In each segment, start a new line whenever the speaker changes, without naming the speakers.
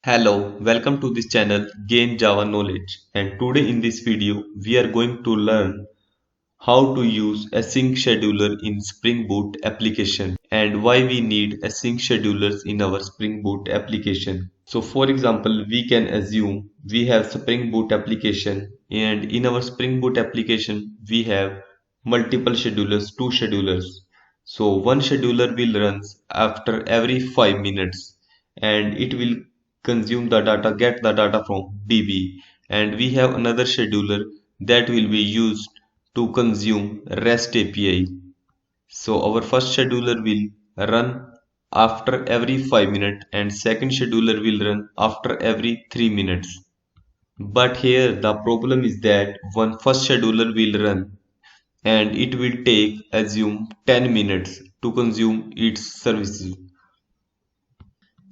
Hello, welcome to this channel Gain Java Knowledge, and today in this video we are going to learn how to use async scheduler in Spring Boot application and why we need async schedulers in our Spring Boot application. So for example, we can assume we have Spring Boot application, and in our Spring Boot application we have multiple schedulers, two schedulers. So one scheduler will run after every 5 minutes and it will consume the data, get the data from DB, and we have another scheduler that will be used to consume REST API. So our first scheduler will run after every 5 minutes and second scheduler will run after every 3 minutes. But here the problem is that one first scheduler will run and it will take assume 10 minutes to consume its services.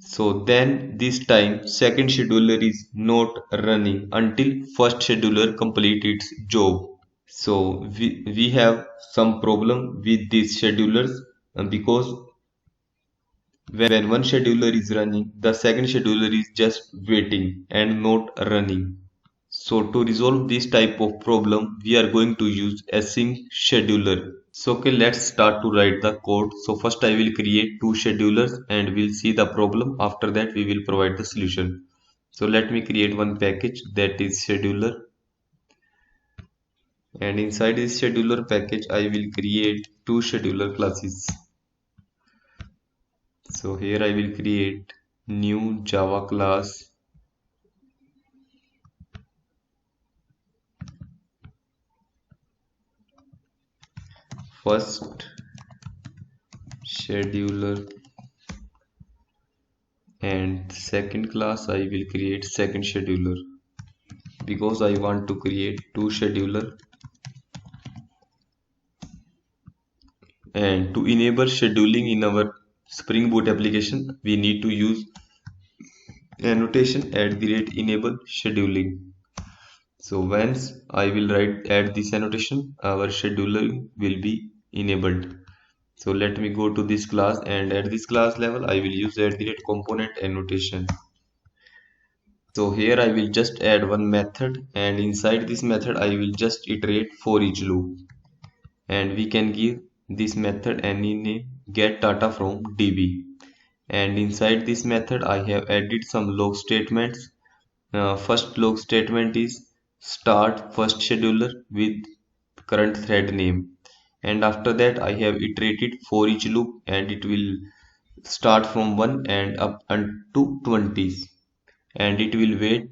So then this time second scheduler is not running until first scheduler complete its job. So we have some problem with these schedulers because when one scheduler is running, the second scheduler is just waiting and not running. So to resolve this type of problem, we are going to use async scheduler. So okay, let's start to write the code. So first I will create two schedulers and we'll see the problem. After that we will provide the solution. So let me create one package that is scheduler, and inside this scheduler package I will create two scheduler classes. So here I will create new Java class first scheduler, and second class I will create second scheduler because I want to create two scheduler. And to enable scheduling in our Spring Boot application, we need to use annotation @enable scheduling. So once I will add this annotation, our scheduling will be enabled. So let me go to this class, and at this class level I will use @component annotation. So here I will just add one method, and inside this method I will just iterate for each loop, and we can give this method any name, get data from DB. And inside this method I have added some log statements. First log statement is start first scheduler with current thread name, and after that I have iterated for each loop and it will start from 1 and up to 20, and it will wait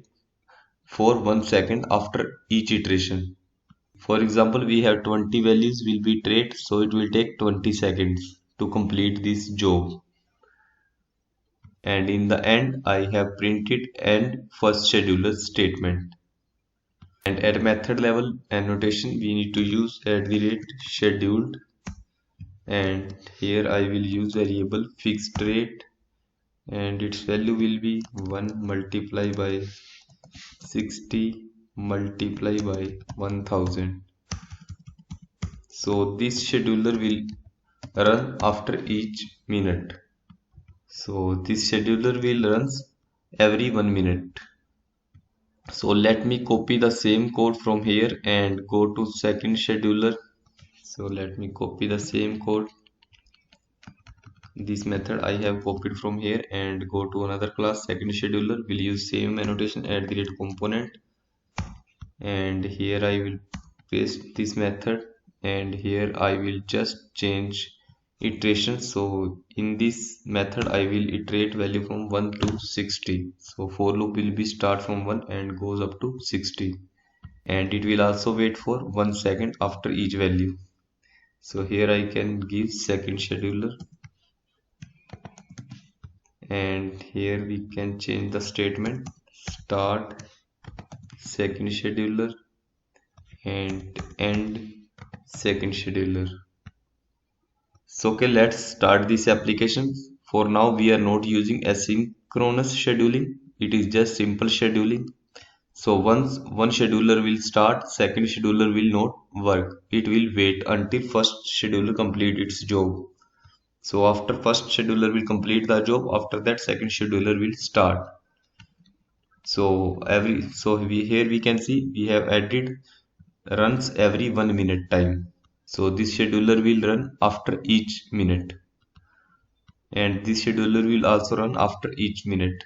for 1 second after each iteration. For example, we have 20 values will be iterate, so it will take 20 seconds to complete this job. And in the end I have printed end first scheduler statement. And at method level annotation we need to use @scheduled, and here I will use variable fixed rate, and its value will be 1 multiplied by 60 multiplied by 1000. So this scheduler will run after each minute. So this scheduler will runs every 1 minute. So let me copy the same code from here and go to second scheduler. So let me copy the same code. This method I have copied from here and go to another class second scheduler. Will use same annotation @component, and here I will paste this method, and here I will just change iteration. So in this method I will iterate value from 1 to 60. So for loop will be start from 1 and goes up to 60, and it will also wait for 1 second after each value. So here I can give second scheduler, and here we can change the statement start second scheduler and end second scheduler. So okay, let's start this application. For now we are not using asynchronous scheduling, it is just simple scheduling. So once one scheduler will start, second scheduler will not work. It will wait until first scheduler complete its job. So after first scheduler will complete the job, after that second scheduler will start. So here we can see we have added runs every 1 minute time. So this scheduler will run after each minute, and this scheduler will also run after each minute.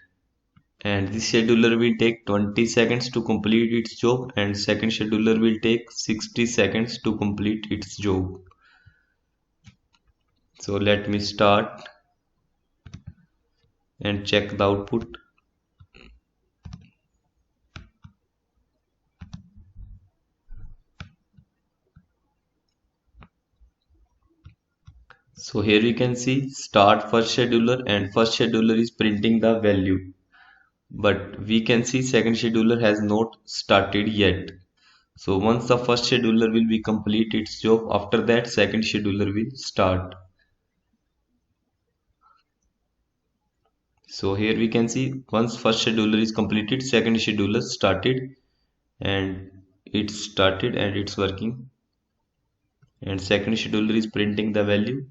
And this scheduler will take 20 seconds to complete its job, and second scheduler will take 60 seconds to complete its job. So let me start and check the output. So here we can see start first scheduler, and first scheduler is printing the value, but we can see second scheduler has not started yet. So once the first scheduler will be complete its job, after that second scheduler will start. So here we can see once first scheduler is completed, second scheduler started, and it started and it's working, and second scheduler is printing the value.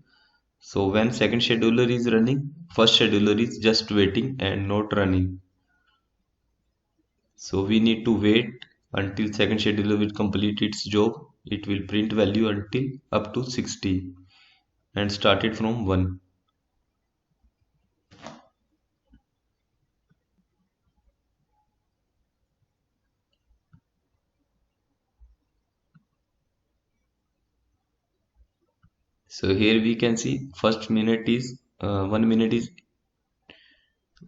So when second scheduler is running, first scheduler is just waiting and not running. So we need to wait until second scheduler will complete its job. It will print value until up to 60 and start it from 1. So here we can see first minute is 1 minute is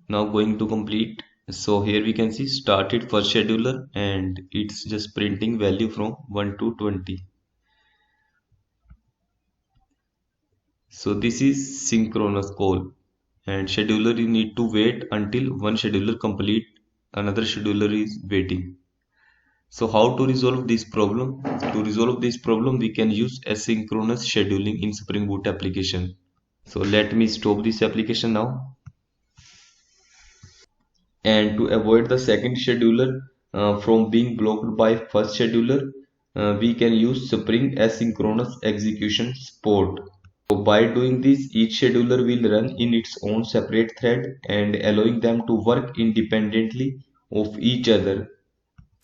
now going to complete. So here we can see started first scheduler, and it's just printing value from 1 to 20. So this is synchronous call, and scheduler you need to wait until one scheduler complete, another scheduler is waiting. So how to resolve this problem? To resolve this problem, we can use asynchronous scheduling in Spring Boot application. So let me stop this application now. And to avoid the second scheduler from being blocked by first scheduler, we can use Spring asynchronous execution support. So by doing this, each scheduler will run in its own separate thread and allowing them to work independently of each other.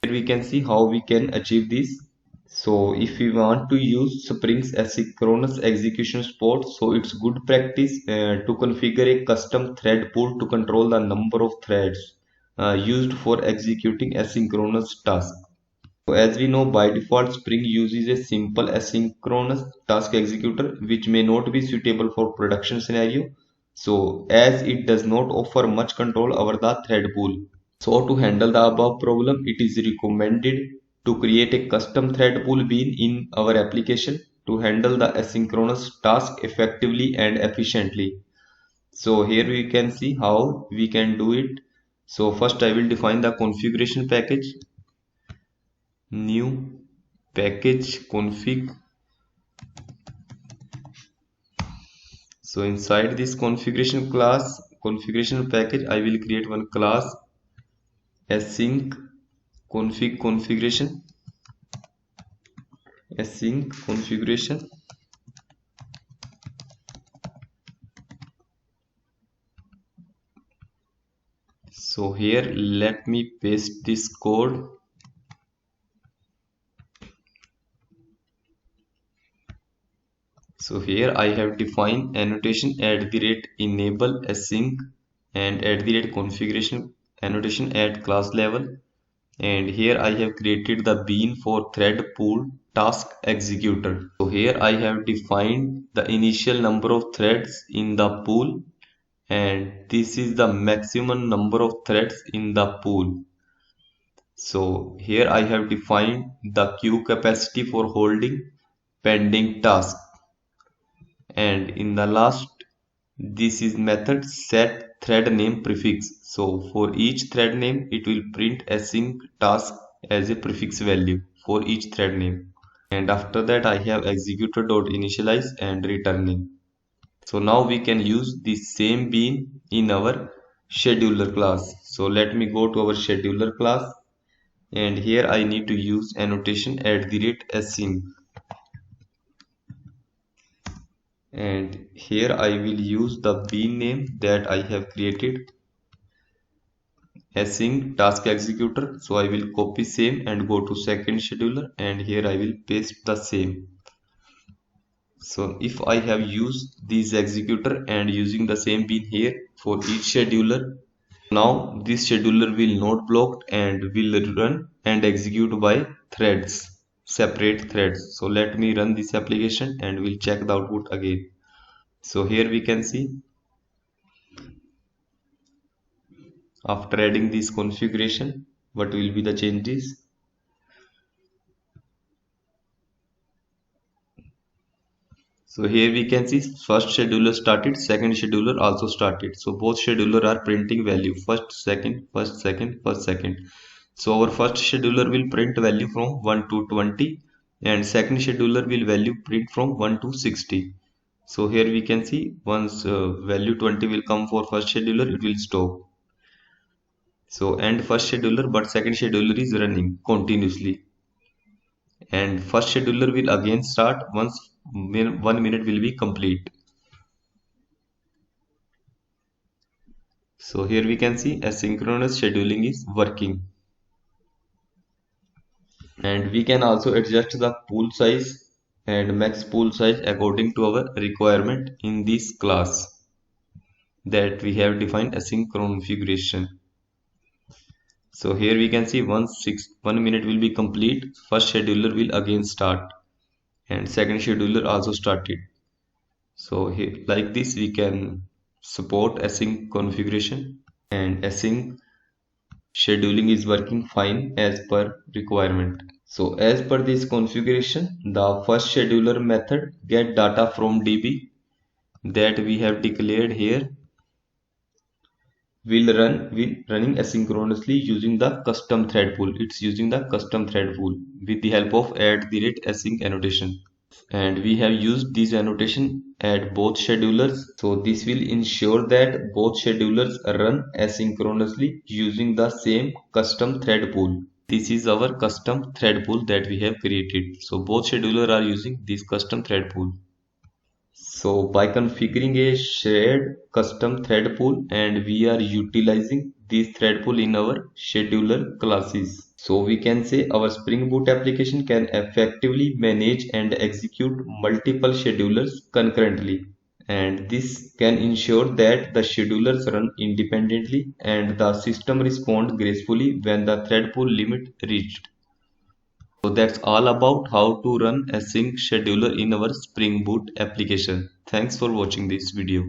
Here we can see how we can achieve this. So if we want to use Spring's asynchronous execution support, so it's good practice to configure a custom thread pool to control the number of threads used for executing asynchronous tasks. So as we know, by default, Spring uses a simple asynchronous task executor, which may not be suitable for production scenario. So as it does not offer much control over the thread pool. So to handle the above problem, it is recommended to create a custom thread pool bean in our application to handle the asynchronous task effectively and efficiently. So here we can see how we can do it. So first I will define the configuration package. New package config. So inside this configuration package, I will create one class async configuration. So here let me paste this code. So here I have defined annotation @enable async and @configuration annotation at class level, and here I have created the bean for thread pool task executor. So here I have defined the initial number of threads in the pool, and this is the maximum number of threads in the pool. So here I have defined the queue capacity for holding pending task, and in the last this is method set thread name prefix. So for each thread name it will print async task as a prefix value for each thread name, and after that I have executor.initialize and returning. So now we can use the same bean in our scheduler class. So let me go to our scheduler class, and here I need to use annotation @async, and here I will use the bean name that I have created. async task executor. So I will copy same and go to second scheduler, and here I will paste the same. So if I have used this executor and using the same bin here for each scheduler, now this scheduler will not block and will run and execute by threads, separate threads. So let me run this application and we'll check the output again. So here we can see after adding this configuration, what will be the changes. So here we can see first scheduler started, second scheduler also started. So both scheduler are printing value first, second, first, second, first, second. So our first scheduler will print value from 1 to 20 and second scheduler will value print from 1 to 60. So here we can see once value 20 will come for first scheduler, it will stop. So end first scheduler, but second scheduler is running continuously. And first scheduler will again start once 1 minute will be complete. So here we can see asynchronous scheduling is working. And we can also adjust the pool size and max pool size according to our requirement in this class that we have defined async configuration. So here we can see once 1 minute will be complete, first scheduler will again start and second scheduler also started. So here, like this we can support async configuration, and async scheduling is working fine as per requirement. So as per this configuration, the first scheduler method get data from DB that we have declared here will running asynchronously using the custom thread pool. It's using the custom thread pool with the help of @async annotation. And we have used this annotation at both schedulers. So this will ensure that both schedulers run asynchronously using the same custom thread pool. This is our custom thread pool that we have created. So both schedulers are using this custom thread pool. So by configuring a shared custom thread pool, and we are utilizing this thread pool in our scheduler classes. So we can say our Spring Boot application can effectively manage and execute multiple schedulers concurrently. And this can ensure that the schedulers run independently and the system responds gracefully when the thread pool limit reached. So that's all about how to run async scheduler in our Spring Boot application. Thanks for watching this video.